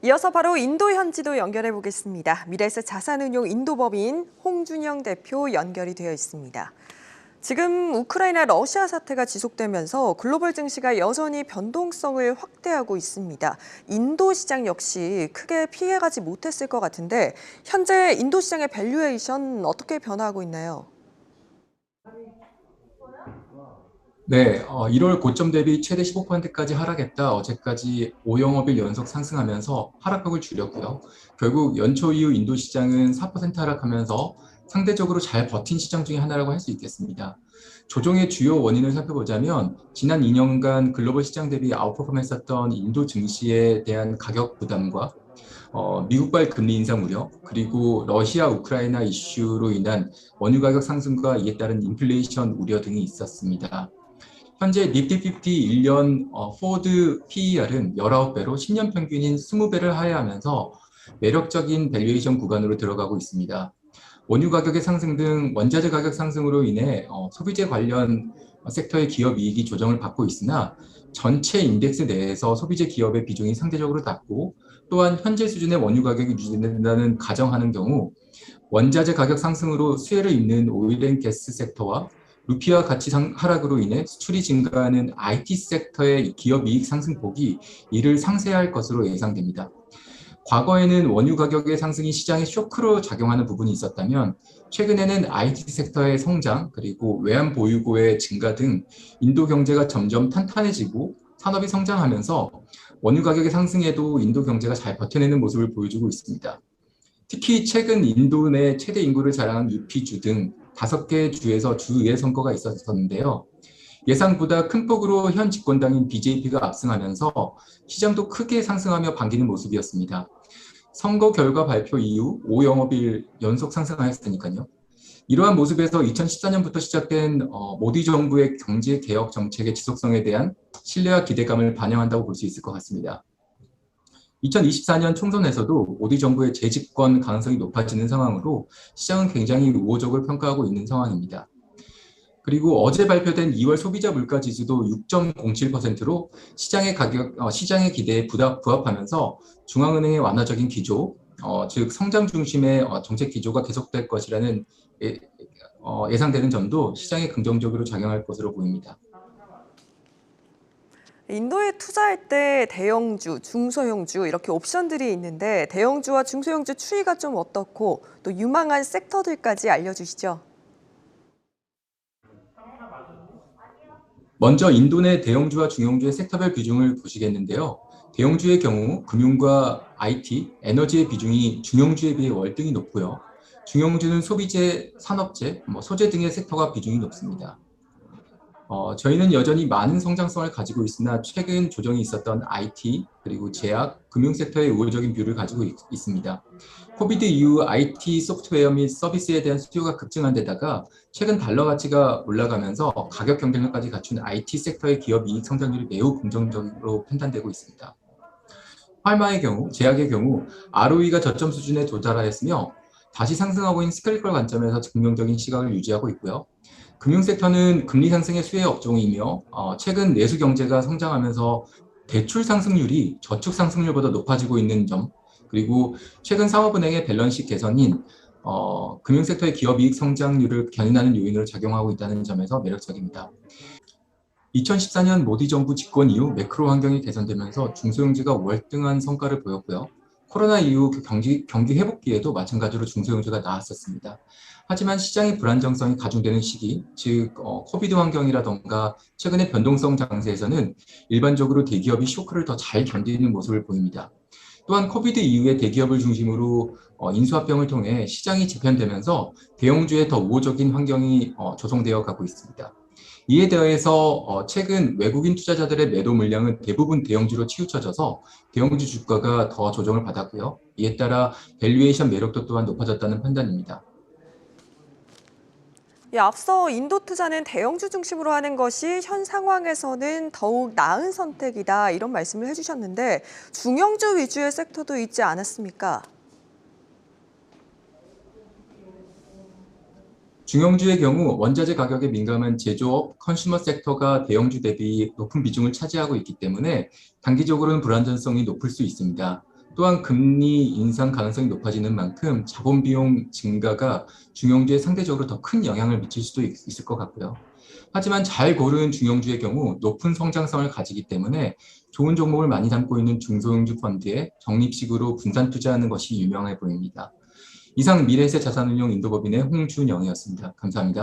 이어서 바로 인도 현지도 연결해 보겠습니다. 미래에셋 자산운용 인도법인 홍준영 대표 연결이 되어 있습니다. 지금 우크라이나 러시아 사태가 지속되면서 글로벌 증시가 여전히 변동성을 확대하고 있습니다. 인도 시장 역시 크게 피해가지 못했을 것 같은데 현재 인도 시장의 밸류에이션 어떻게 변화하고 있나요? 네, 1월 고점 대비 최대 15%까지 하락했다. 어제까지 5영업일 연속 상승하면서 하락폭을 줄였고요. 결국 연초 이후 인도 시장은 4% 하락하면서 상대적으로 잘 버틴 시장 중에 하나라고 할 수 있겠습니다. 조정의 주요 원인을 살펴보자면 지난 2년간 글로벌 시장 대비 아웃퍼폼했었던 인도 증시에 대한 가격 부담과 미국발 금리 인상 우려, 그리고 러시아 우크라이나 이슈로 인한 원유 가격 상승과 이에 따른 인플레이션 우려 등이 있었습니다. 현재 니프티 50 1년 포드 PER은 19배로 10년 평균인 20배를 하회하면서 매력적인 밸류에이션 구간으로 들어가고 있습니다. 원유 가격의 상승 등 원자재 가격 상승으로 인해 소비재 관련 섹터의 기업 이익이 조정을 받고 있으나 전체 인덱스 내에서 소비재 기업의 비중이 상대적으로 낮고 또한 현재 수준의 원유 가격이 유지된다는 가정하는 경우 원자재 가격 상승으로 수혜를 입는 오일앤가스 섹터와 루피아 가치 하락으로 인해 수출이 증가하는 IT 섹터의 기업 이익 상승폭이 이를 상쇄할 것으로 예상됩니다. 과거에는 원유 가격의 상승이 시장에 쇼크로 작용하는 부분이 있었다면 최근에는 IT 섹터의 성장 그리고 외환 보유고의 증가 등 인도 경제가 점점 탄탄해지고 산업이 성장하면서 원유 가격의 상승에도 인도 경제가 잘 버텨내는 모습을 보여주고 있습니다. 특히 최근 인도 내 최대 인구를 자랑한 UP주 등 5개 주에서 주의 선거가 있었는데요. 예상보다 큰 폭으로 현 집권당인 BJP가 압승하면서 시장도 크게 상승하며 반기는 모습이었습니다. 선거 결과 발표 이후 5영업일 연속 상승하였으니까요. 이러한 모습에서 2014년부터 시작된 모디 정부의 경제개혁 정책의 지속성에 대한 신뢰와 기대감을 반영한다고 볼 수 있을 것 같습니다. 2024년 총선에서도 모디 정부의 재집권 가능성이 높아지는 상황으로 시장은 굉장히 우호적으로 평가하고 있는 상황입니다. 그리고 어제 발표된 2월 소비자 물가 지수도 6.07%로 시장의 기대에 부합하면서 중앙은행의 완화적인 기조, 즉 성장 중심의 정책 기조가 계속될 것이라는 예상되는 점도 시장에 긍정적으로 작용할 것으로 보입니다. 인도에 투자할 때 대형주, 중소형주 이렇게 옵션들이 있는데 대형주와 중소형주 추이가 좀 어떻고 또 유망한 섹터들까지 알려주시죠. 먼저 인도 내 대형주와 중형주의 섹터별 비중을 보시겠는데요. 대형주의 경우 금융과 IT, 에너지의 비중이 중형주에 비해 월등히 높고요. 중형주는 소비재, 산업재, 소재 등의 sek터가 비중이 높습니다. 저희는 여전히 많은 성장성을 가지고 있으나 최근 조정이 있었던 IT, 그리고 제약, 금융 섹터에 우호적인 뷰를 가지고 있습니다. 코비드 이후 IT 소프트웨어 및 서비스에 대한 수요가 급증한 데다가 최근 달러 가치가 올라가면서 가격 경쟁력까지 갖춘 IT 섹터의 기업 이익 성장률이 매우 긍정적으로 판단되고 있습니다. 팔마의 경우, 제약의 경우 ROE가 저점 수준에 도달하였으며 다시 상승하고 있는 스펠걸 관점에서 긍정적인 시각을 유지하고 있고요. 금융섹터는 금리 상승의 수혜 업종이며 최근 내수 경제가 성장하면서 대출 상승률이 저축 상승률보다 높아지고 있는 점, 그리고 최근 상업은행의 밸런스 개선인 금융섹터의 기업 이익 성장률을 견인하는 요인으로 작용하고 있다는 점에서 매력적입니다. 2014년 모디 정부 집권 이후 매크로 환경이 개선되면서 중소형주가 월등한 성과를 보였고요. 코로나 이후 경기 회복기에도 마찬가지로 중소형주가 나왔었습니다. 하지만 시장의 불안정성이 가중되는 시기, 즉 코비드 환경이라던가 최근의 변동성 장세에서는 일반적으로 대기업이 쇼크를 더 잘 견디는 모습을 보입니다. 또한 코비드 이후에 대기업을 중심으로 인수합병을 통해 시장이 재편되면서 대형주의 더 우호적인 환경이 조성되어 가고 있습니다. 이에 대해서 최근 외국인 투자자들의 매도 물량은 대부분 대형주로 치우쳐져서 대형주 주가가 더 조정을 받았고요. 이에 따라 밸류에이션 매력도 또한 높아졌다는 판단입니다. 앞서 인도 투자는 대형주 중심으로 하는 것이 현 상황에서는 더욱 나은 선택이다 이런 말씀을 해주셨는데 중형주 위주의 섹터도 있지 않았습니까? 중형주의 경우 원자재 가격에 민감한 제조업, 컨슈머 섹터가 대형주 대비 높은 비중을 차지하고 있기 때문에 단기적으로는 불안전성이 높을 수 있습니다. 또한 금리 인상 가능성이 높아지는 만큼 자본 비용 증가가 중형주에 상대적으로 더 큰 영향을 미칠 수도 있을 것 같고요. 하지만 잘 고른 중형주의 경우 높은 성장성을 가지기 때문에 좋은 종목을 많이 담고 있는 중소형주 펀드에 적립식으로 분산 투자하는 것이 유명해 보입니다. 이상 미래에셋 자산운용 인도법인의 홍준영이었습니다. 감사합니다.